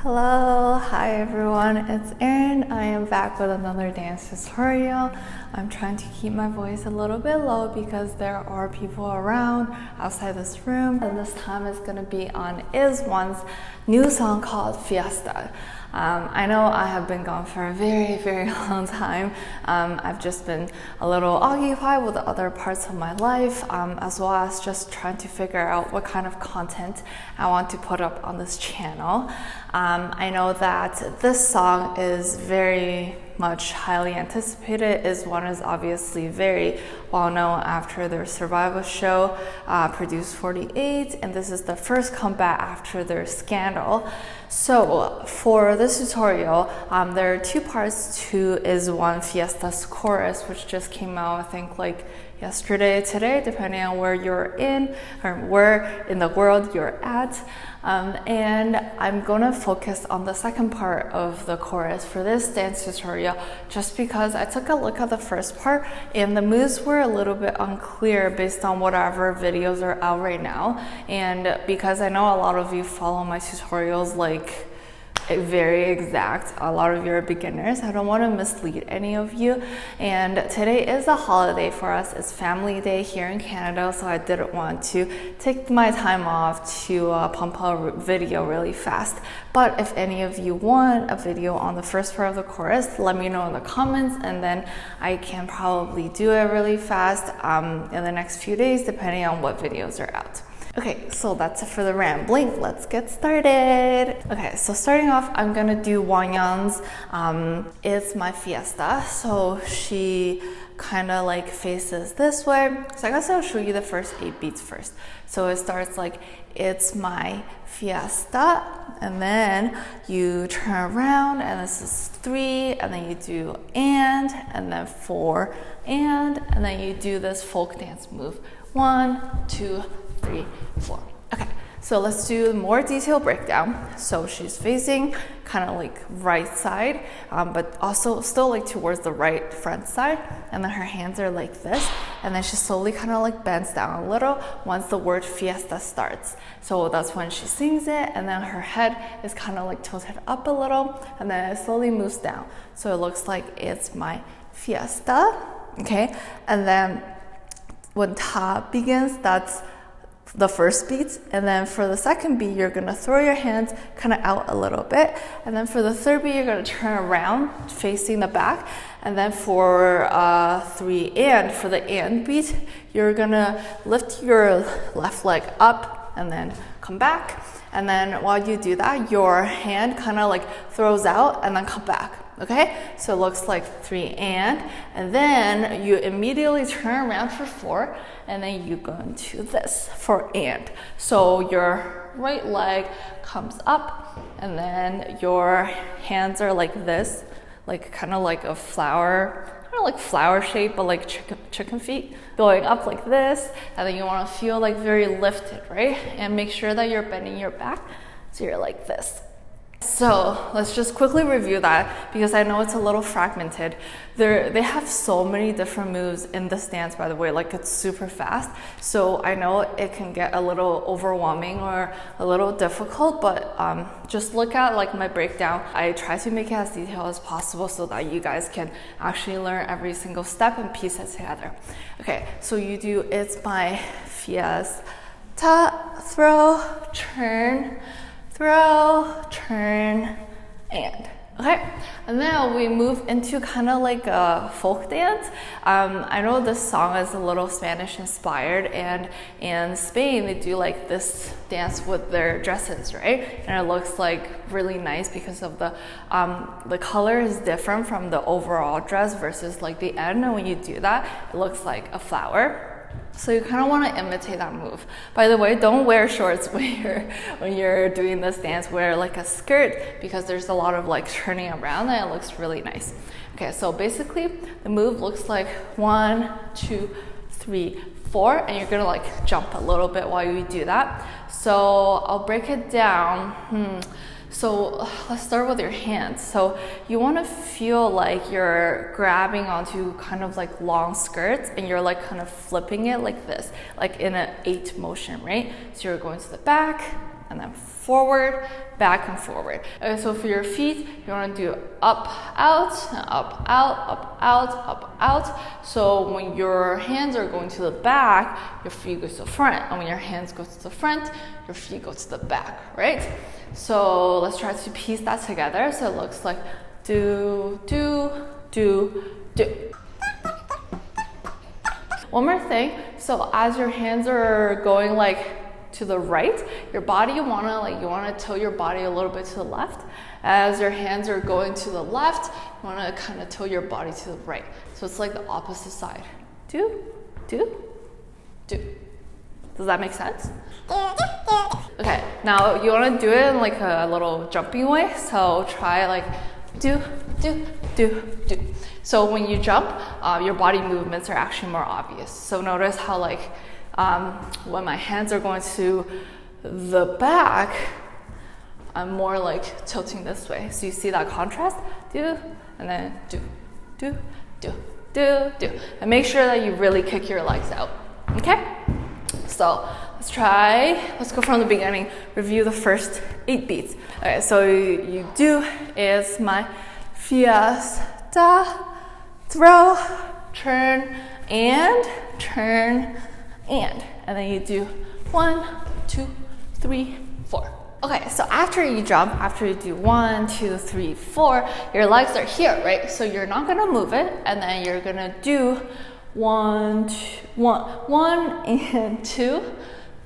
Hello, hi everyone, it's Erin. I am back with another dance tutorial. I'm trying to keep my voice a little bit low because there are people around outside this room, and this time it's going to be on izone's new song called Fiesta. I know I have been gone for a very long time. I've just been a little occupied with other parts of my life, as well as just trying to figure out what kind of content I want to put up on this channel. I know that this song is very much highly anticipated. izone is obviously very well known after their survival show, Produced 48, and this is the first comeback after their scandal. So for this tutorial, there are two parts to izone Fiesta's chorus, which just came out, I think, like yesterday, today, depending on where you're in or where in the world you're at. And I'm gonna focus on the second part of the chorus for this dance tutorial, just because I took a look at the first part and the moves were a little bit unclear based on whatever videos are out right now. And because I know a lot of you follow my tutorials like very exact, a lot of you are beginners, I don't want to mislead any of you. And today is a holiday for us, it's family day here in Canada, so I didn't want to take my time off to pump a video really fast. But if any of you want a video on the first part of the chorus, let me know in the comments, and then I can probably do it really fast in the next few days, depending on what videos are out. Okay, so that's it for the rambling. Let's get started. Okay, so starting off, I'm gonna do Wangyan's It's My Fiesta. So she kind of like faces this way. So I guess I'll show you the first 8 beats first. So it starts like, it's my fiesta, and then you turn around, and this is 3, and then you do and then 4, and then you do this folk dance move. 1, 2, 3, 4. Okay, so let's do a more detailed breakdown. So she's facing kind of like right side, but also still like towards the right front side, and then her hands are like this, and then she slowly kind of like bends down a little once the word fiesta starts. So that's when she sings it, and then her head is kind of like tilted up a little, and then it slowly moves down. So it looks like it's my fiesta, okay? And then when ta begins, that's the first beat, and then for the second beat you're gonna throw your hands kind of out a little bit, and then for the third beat you're gonna turn around facing the back, and then for 3 and for the and beat you're gonna lift your left leg up and then come back, and then while you do that your hand kind of like throws out and then come back. Okay, so it looks like 3 and then you immediately turn around for 4, and then you go into this for and. So your right leg comes up, and then your hands are like this, like kind of like a flower, kind of like flower shape, but like chicken feet going up like this, and then you want to feel like very lifted, right? And make sure that you're bending your back, so you're like this. So let's just quickly review that because I know it's a little fragmented. They have so many different moves in this dance, by the way, like it's super fast. So I know it can get a little overwhelming or a little difficult, but just look at like my breakdown. I try to make it as detailed as possible so that you guys can actually learn every single step and piece it together. Okay, so you do it's my fiesta, throw, turn, throw, turn, and. Okay, and now we move into kind of like a folk dance. I know this song is a little Spanish inspired, and in Spain they do like this dance with their dresses, right? And it looks like really nice because of the color is different from the overall dress versus like the end, and when you do that it looks like a flower. So you kind of want to imitate that move. By the way, don't wear shorts when you're doing this dance. Wear like a skirt because there's a lot of like turning around and it looks really nice. Okay, so basically the move looks like 1, 2, 3, 4, and you're gonna like jump a little bit while you do that. So I'll break it down. So let's start with your hands. So you want to feel like you're grabbing onto kind of like long skirts, and you're like kind of flipping it like this, like in an 8 motion, right? So you're going to the back and then forward, back and forward. Okay, so for your feet, you want to do up, out, up, out, up, out, up, out. So when your hands are going to the back, your feet go to the front. And when your hands go to the front, your feet go to the back, right? So let's try to piece that together. So it looks like do, do, do, do. One more thing. So as your hands are going like to the right, your body, you wanna tilt your body a little bit to the left. As your hands are going to the left, you wanna kind of tilt your body to the right. So it's like the opposite side. Do, do, do. Does that make sense? Okay, now you wanna do it in like a little jumping way. So try like do, do, do, do. So when you jump, your body movements are actually more obvious. So notice how like when my hands are going to the back, I'm more like tilting this way. So you see that contrast? Do, and then do, do, do, do, do. And make sure that you really kick your legs out, okay? So let's go from the beginning, review the first 8 beats. Okay, so you do is my Fiesta, throw, turn, and turn, and then you do 1, 2, 3, 4. Okay, so after you jump, after you do 1, 2, 3, 4, your legs are here, right? So you're not gonna move it, and then you're gonna do 1, 2,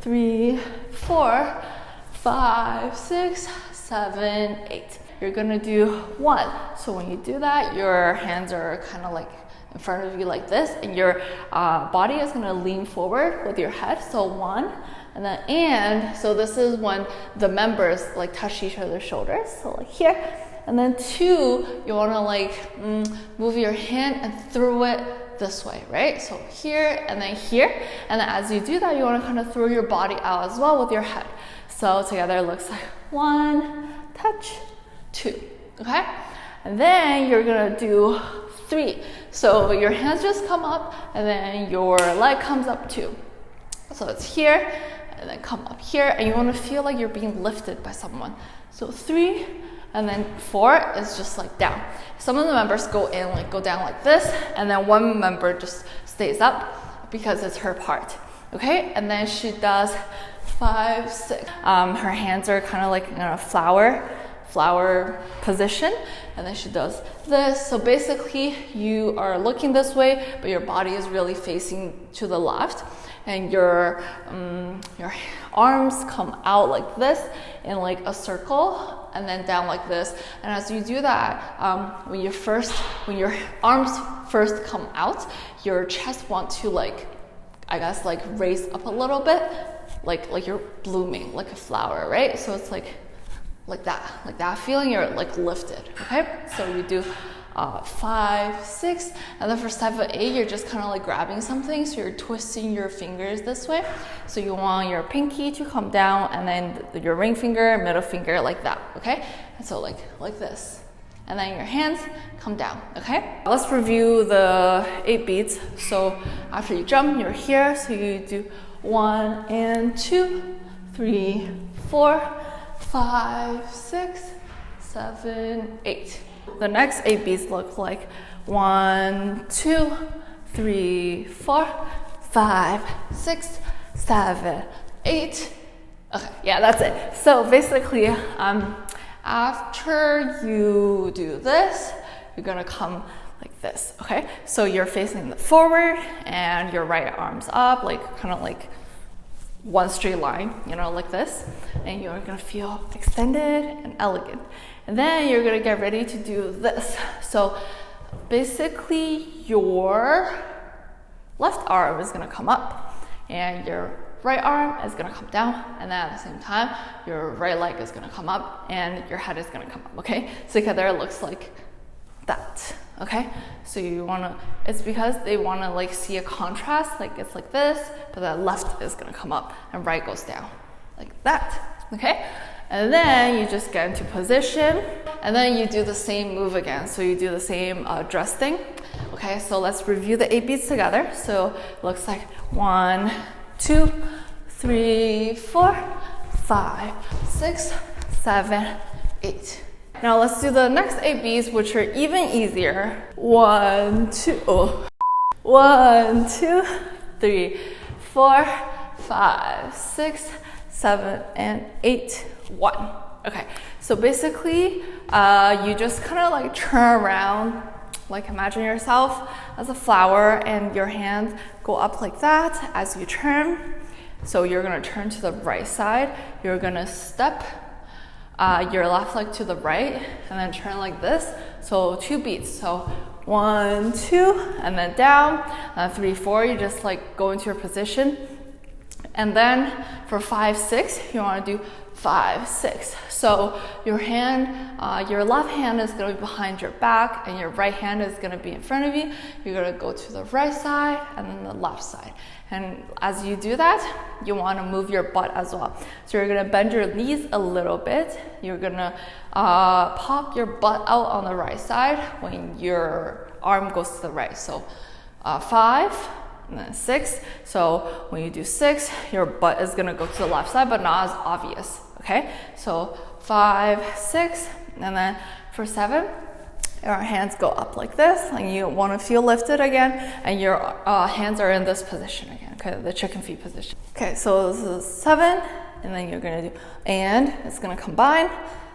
3, 4, 5, 6, 7, 8. You're gonna do 1. So when you do that, your hands are kind of like in front of you like this, and your body is gonna lean forward with your head. So 1, and so this is when the members like touch each other's shoulders. So like here, and then 2, you wanna like move your hand and throw it this way, right? So here, and then as you do that, you wanna kind of throw your body out as well with your head. So together it looks like 1, touch, 2, okay? And then you're gonna do 3. So your hands just come up, and then your leg comes up too. So it's here, and then come up here, and you wanna feel like you're being lifted by someone. So 3, and then 4 is just like down. Some of the members go down like this, and then one member just stays up because it's her part, okay? And then she does 5, 6. Her hands are kind of like in a flower position, and then she does this. So basically you are looking this way, but your body is really facing to the left, and your arms come out like this in like a circle, and then down like this. And as you do that, when your arms first come out, your chest want to like raise up a little bit, like you're blooming like a flower, right? So it's like that feeling, you're like lifted, okay? So you do 5, 6, and then for 7, 8, you're just kind of like grabbing something, so you're twisting your fingers this way. So you want your pinky to come down, and then your ring finger, middle finger, like that, okay? And so like this. And then your hands come down, okay? Let's review the 8 beats. So after you jump, you're here, so you do 1 and 2, 3, 4, 5, 6, 7, 8. The next 8 beats look like 1, 2, 3, 4, 5, 6, 7, 8. Okay, yeah, that's it. So basically, after you do this, you're gonna come like this, okay? So you're facing forward, and your right arm's up, like kind of like one straight line, like this, and you're gonna feel extended and elegant. And then you're gonna get ready to do this. So basically your left arm is gonna come up, and your right arm is gonna come down, and then at the same time, your right leg is gonna come up, and your head is gonna come up, okay? So together it looks like that, okay? So it's because they wanna like see a contrast, like it's like this, but the left is gonna come up, and right goes down, like that, okay? And then you just get into position, and then you do the same move again. So you do the same dress thing. Okay, so let's review the 8 beats together. So it looks like 1, 2, 3, 4, 5, 6, 7, 8. Now let's do the next 8 beats, which are even easier. 1, 2, 1, 2, 3, 4, 5, 6, 7, and 8, 1. Okay, so basically, you just kind of like turn around, like imagine yourself as a flower and your hands go up like that as you turn. So you're gonna turn to the right side, you're gonna step your left leg to the right and then turn like this. So 2 beats. So 1, 2, and then down. 3, 4, you just like go into your position. And then for 5, 6, you want to do 5, 6. So your hand, your left hand is going to be behind your back and your right hand is going to be in front of you. You're going to go to the right side and then the left side. And as you do that, you want to move your butt as well. So you're going to bend your knees a little bit. You're going to pop your butt out on the right side when your arm goes to the right. So 5, and then 6. So when you do 6, your butt is gonna go to the left side, but not as obvious, okay? So 5, 6, and then for 7, your hands go up like this, and you wanna feel lifted again, and your hands are in this position again, okay, the chicken feet position. Okay, so this is 7, and then you're gonna do, and it's gonna combine,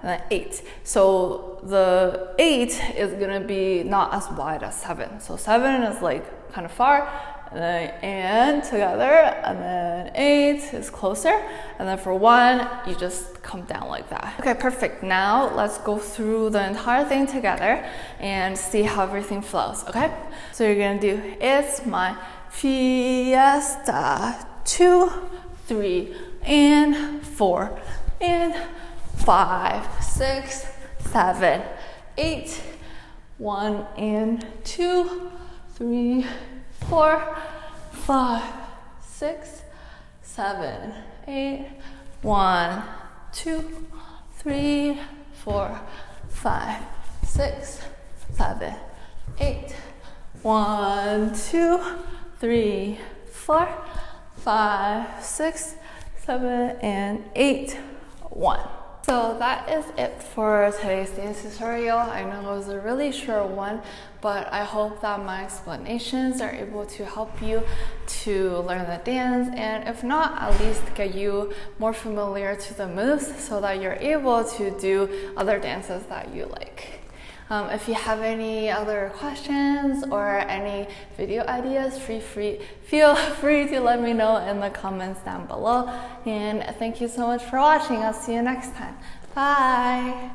and then 8. So the 8 is gonna be not as wide as 7. So 7 is like kind of far, and together, and then 8 is closer, and then for 1 you just come down like that. Okay, perfect. Now let's go through the entire thing together and see how everything flows. Okay, so you're gonna do it's my fiesta, 2, 3, and 4, and 5, 6, 7, 8, 1 and 2, 3, 4, 5, 6, 7, 8, 1, 2, 3, 4, 5, 6, 7, 8, 1, 2, 3, 4, 5, 6, 7, and 8, 1. So that is it for today's dance tutorial. I know it was a really short one, but I hope that my explanations are able to help you to learn the dance, and if not, at least get you more familiar to the moves so that you're able to do other dances that you like. If you have any other questions or any video ideas, feel free to let me know in the comments down below. And thank you so much for watching. I'll see you next time. Bye!